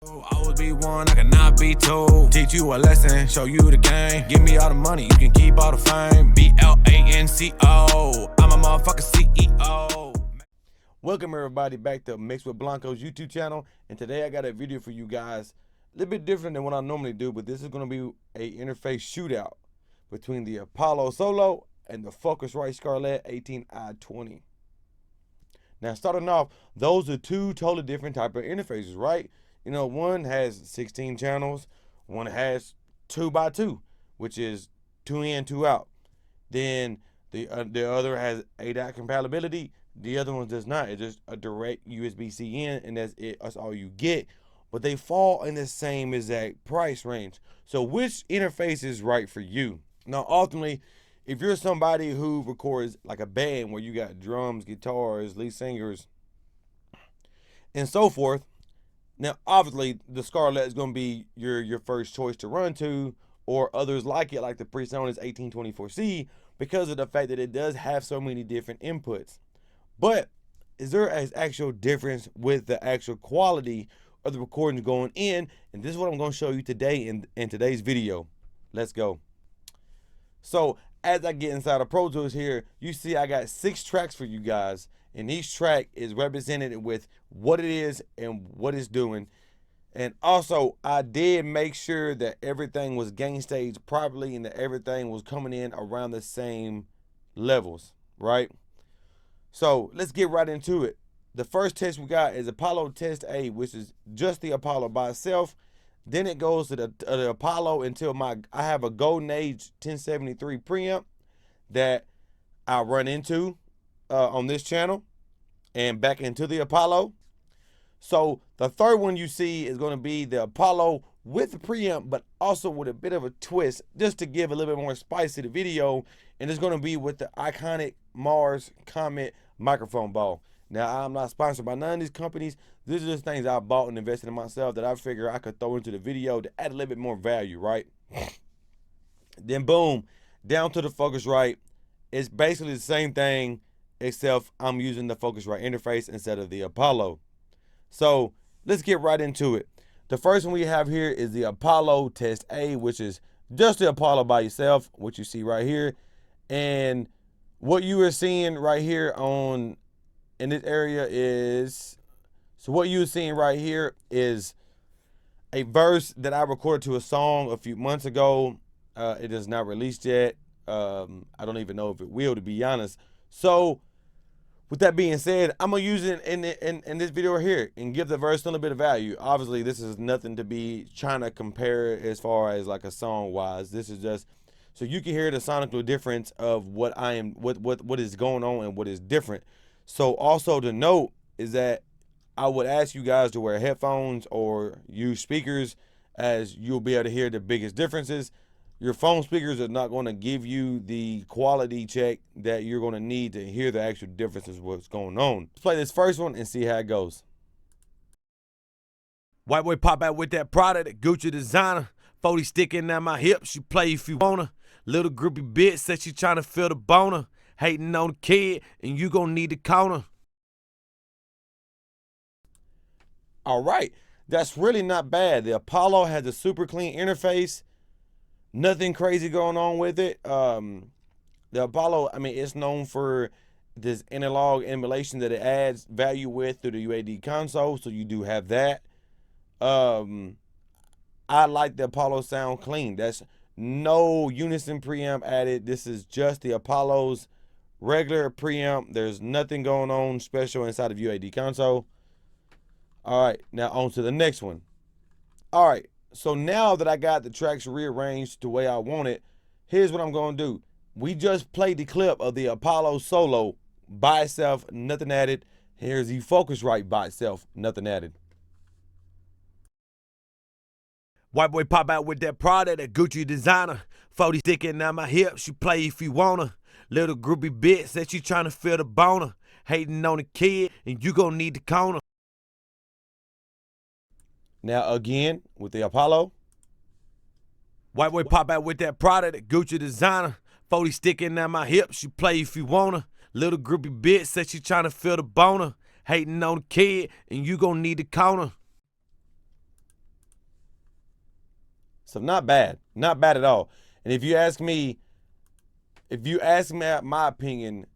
I would be one, I cannot be two. Teach you a lesson, show you the game. Give me all the money, you can keep all the fame. BLANCO, I'm a motherfucking CEO. Welcome everybody back to Mixed with Blanco's YouTube channel, and today I got a video for you guys, a little bit different than what I normally do, but this is going to be a interface shootout between the Apollo Solo and the FOCUSRITE Scarlett 18i20. Now starting off, those are two totally different type of interfaces, right? You know, one has 16 channels, one has 2x2, which is 2 in, 2 out. Then the other has ADAT compatibility. The other one does not. It's just a direct USB-C in, and that's it. That's all you get. But they fall in the same exact price range. So which interface is right for you? Now, ultimately, if you're somebody who records like a band where you got drums, guitars, lead singers, and so forth, now obviously the Scarlett is going to be your first choice to run to, or others like it, like the PreSonus 1824C, because of the fact that it does have so many different inputs. But is there an actual difference with the actual quality of the recordings going in? And this is what I'm going to show you today in today's video. Let's go. So as I get inside of Pro Tools here, you see I got 6 tracks for you guys, and each track is represented with what it is and what it's doing. And also, I did make sure that everything was gain staged properly and that everything was coming in around the same levels, right? So let's get right into it. The first test we got is Apollo Test A, which is just the Apollo by itself. Then it goes to the Apollo until I have a Golden Age 1073 preamp that I run into on this channel and back into the Apollo. So the third one you see is going to be the Apollo with the preamp, but also with a bit of a twist, just to give a little bit more spice to the video. And it's going to be with the iconic Mars Comet microphone ball. Now, I'm not sponsored by none of these companies. These are just things I bought and invested in myself that I figure I could throw into the video to add a little bit more value, right? Then boom, down to the Focusrite. It's basically the same thing, except I'm using the Focusrite interface instead of the Apollo. So let's get right into it. The first one we have here is the Apollo Test A, which is just the Apollo by itself, which you see right here. And what you are seeing right here in this area is, so what you're seeing right here is a verse that I recorded to a song a few months ago. It is not released yet. I don't even know if it will, to be honest. So with that being said, I'm gonna use it in this video right here and give the verse a little bit of value. Obviously, this is nothing to be trying to compare as far as like a song wise. This is just so you can hear the sonical difference of what is going on and what is different. So also to note is that I would ask you guys to wear headphones or use speakers, as you'll be able to hear the biggest differences. Your phone speakers are not going to give you the quality check that you're going to need to hear the actual differences of what's going on. Let's play this first one and see how it goes. White boy pop out with that product, that Gucci designer. 40 sticking at my hip, she play if you wanna. Little groupie bitch said she tryna feel the boner. Hating on the kid, and you gon' need the corner. All right, that's really not bad. The Apollo has a super clean interface. Nothing crazy going on with it. The Apollo, I mean, it's known for this analog emulation that it adds value with through the UAD console, so you do have that. I like the Apollo sound clean. That's no unison preamp added. This is just the Apollo's regular preamp. There's nothing going on special inside of UAD console. All right, now on to the next one. All right, so now that I got the tracks rearranged the way I want it, here's what I'm going to do. We just played the clip of the Apollo Solo by itself, nothing added. Here's the Focusrite by itself, nothing added. White boy pop out with that product, that Gucci designer. 40 sticking at my hip, she play if you wanna. Little groupie bitch said she tryna feel the boner. Hating on the kid, and you gon' need the corner. Now again, with the Apollo. White boy pop out with that product, that Gucci designer. 40 sticking at my hip, she play if you wanna. Little groupie bitch said she tryna feel the boner. Hating on the kid, and you gon' need the corner. So not bad at all. And if you ask me my opinion,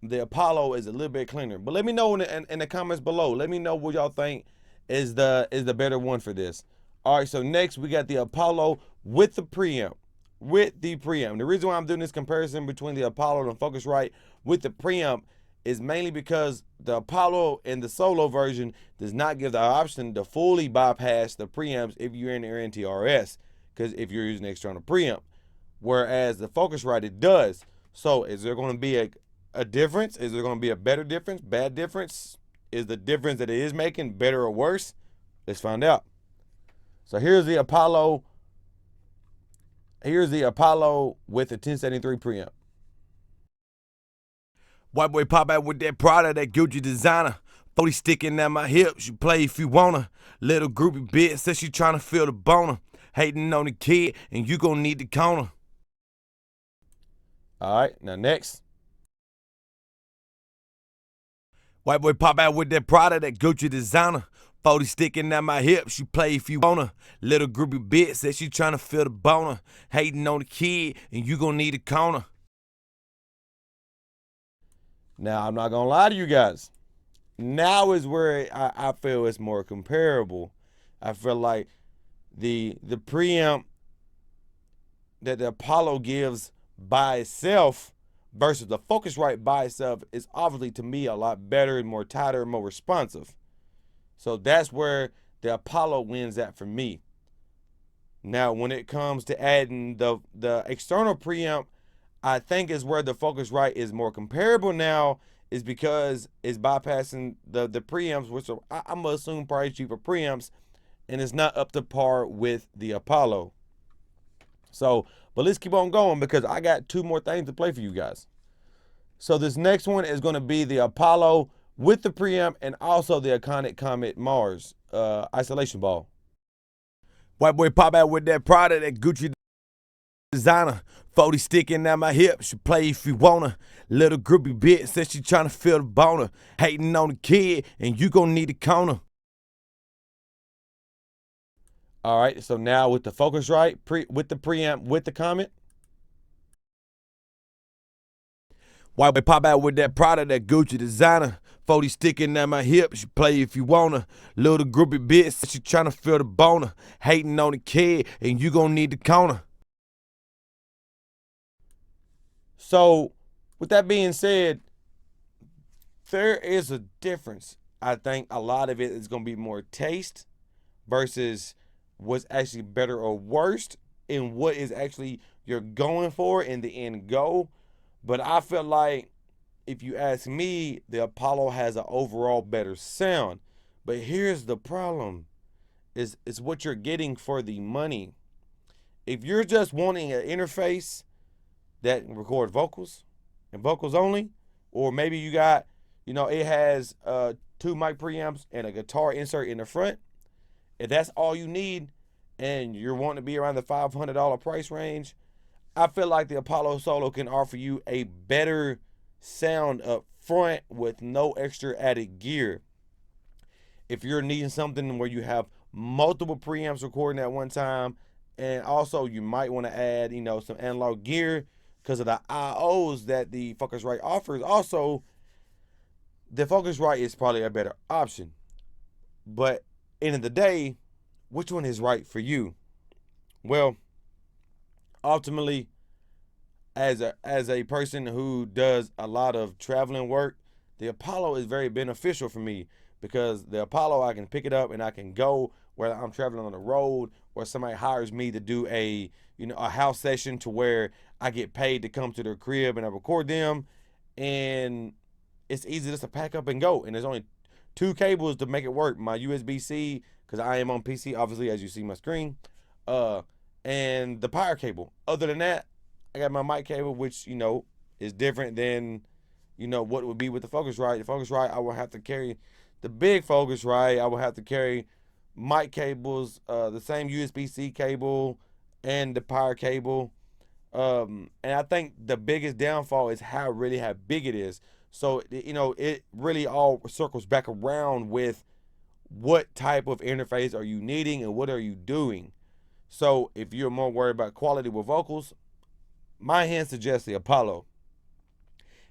the Apollo is a little bit cleaner. But let me know in the comments below. Let me know what y'all think is the better one for this. All right, so next we got the Apollo with the preamp. The reason why I'm doing this comparison between the Apollo and the Focusrite with the preamp is mainly because the Apollo in the solo version does not give the option to fully bypass the preamps if you're in your NTRS, because if you're using external preamp, whereas the Focusrite, it does. So is there going to be a difference? Is there going to be a better difference, bad difference? Is the difference that it is making better or worse? Let's find out. So here's the Apollo. Here's the Apollo with the 1073 preamp. White boy pop out with that Prada, that Gucci designer. 40 sticking at my hips, you play if you wanna. Little groupie bitch says she tryna feel the boner. Hating on the kid, and you gon' need the corner. All right, now next. White boy pop out with that Prada, that Gucci designer. 40 sticking at my hips, you play if you wanna. Little groupie bitch says she tryna feel the boner. Hating on the kid, and you gon' need the corner. Now, I'm not going to lie to you guys. Now is where I feel it's more comparable. I feel like the preamp that the Apollo gives by itself versus the Focusrite by itself is obviously, to me, a lot better and more tighter and more responsive. So that's where the Apollo wins at for me. Now, when it comes to adding the external preamp, I think is where the Focusrite is more comparable now, is because it's bypassing the preamps, which are, I'm going to assume, probably cheaper preamps, and it's not up to par with the Apollo. So, but let's keep on going because I got two more things to play for you guys. So this next one is going to be the Apollo with the preamp and also the iconic Comet Mars isolation ball. White boy pop out with that Prada, that Gucci designer. 40 sticking at my hips, you play if you wanna. Little groupie bitch says she tryna feel the boner. Hating on the kid, and you gon' need a corner. All right, so now with the Focusrite, with the preamp, with the Comet. White boy pop out with that Prada, that Gucci designer. 40 sticking at my hips, you play if you wanna. Little groupie bitch says she tryna feel the boner. Hating on the kid, and you gon' need the corner. So, with that being said, there is a difference. I think a lot of it is going to be more taste versus what's actually better or worst and what is actually you're going for in the end goal. But I feel like, if you ask me, the Apollo has an overall better sound. But here's the problem, is what you're getting for the money. If you're just wanting an interface that can record vocals and vocals only, or maybe you got, it has 2 mic preamps and a guitar insert in the front. If that's all you need and you're wanting to be around the $500 price range, I feel like the Apollo Solo can offer you a better sound up front with no extra added gear. If you're needing something where you have multiple preamps recording at one time, and also you might want to add, some analog gear, because of the IOs that the Focusrite offers. Also, the Focusrite is probably a better option. But end of the day, which one is right for you? Well, ultimately, as a person who does a lot of traveling work, the Apollo is very beneficial for me, because the Apollo, I can pick it up and I can go where I'm traveling on the road, or somebody hires me to do a house session to where I get paid to come to their crib and I record them, and it's easy just to pack up and go. And there's only 2 cables to make it work: my USB-C, because I am on PC, obviously, as you see my screen, and the power cable. Other than that, I got my mic cable, which is different than what it would be with the Focusrite. The Focusrite, I will have to carry the big Focusrite. I will have to carry mic cables, the same USB-C cable and the power cable. And I think the biggest downfall is how big it is. So, it really all circles back around with what type of interface are you needing and what are you doing. So if you're more worried about quality with vocals, my hand suggests the Apollo.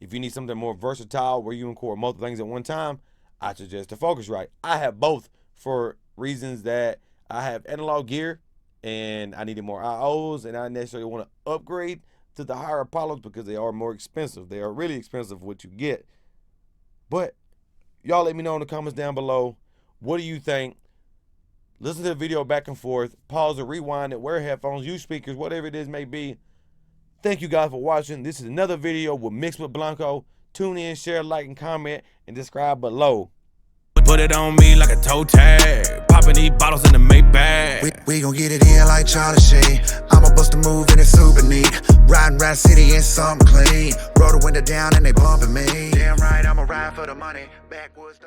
If you need something more versatile where you record multiple things at one time, I suggest the FOCUSRITE. I have both for reasons that I have analog gear and I needed more IOs, and I necessarily want to upgrade to the higher Apollos because they are more expensive. They are really expensive what you get. But y'all let me know in the comments down below, what do you think? Listen to the video back and forth, pause it, rewind it, wear headphones, use speakers, whatever it is may be. Thank you guys for watching. This is another video with Mixed with Blanco. Tune in, share, like, and comment, and subscribe below. Put it on me like a toe tag. Popping these bottles in the Maybach. We gon' get it in like Charlie Sheen. I'ma bust a move and it's super neat. Riding around city in something clean. Roll the window down and they bumping me. Damn right, I'ma ride for the money. Backwoods.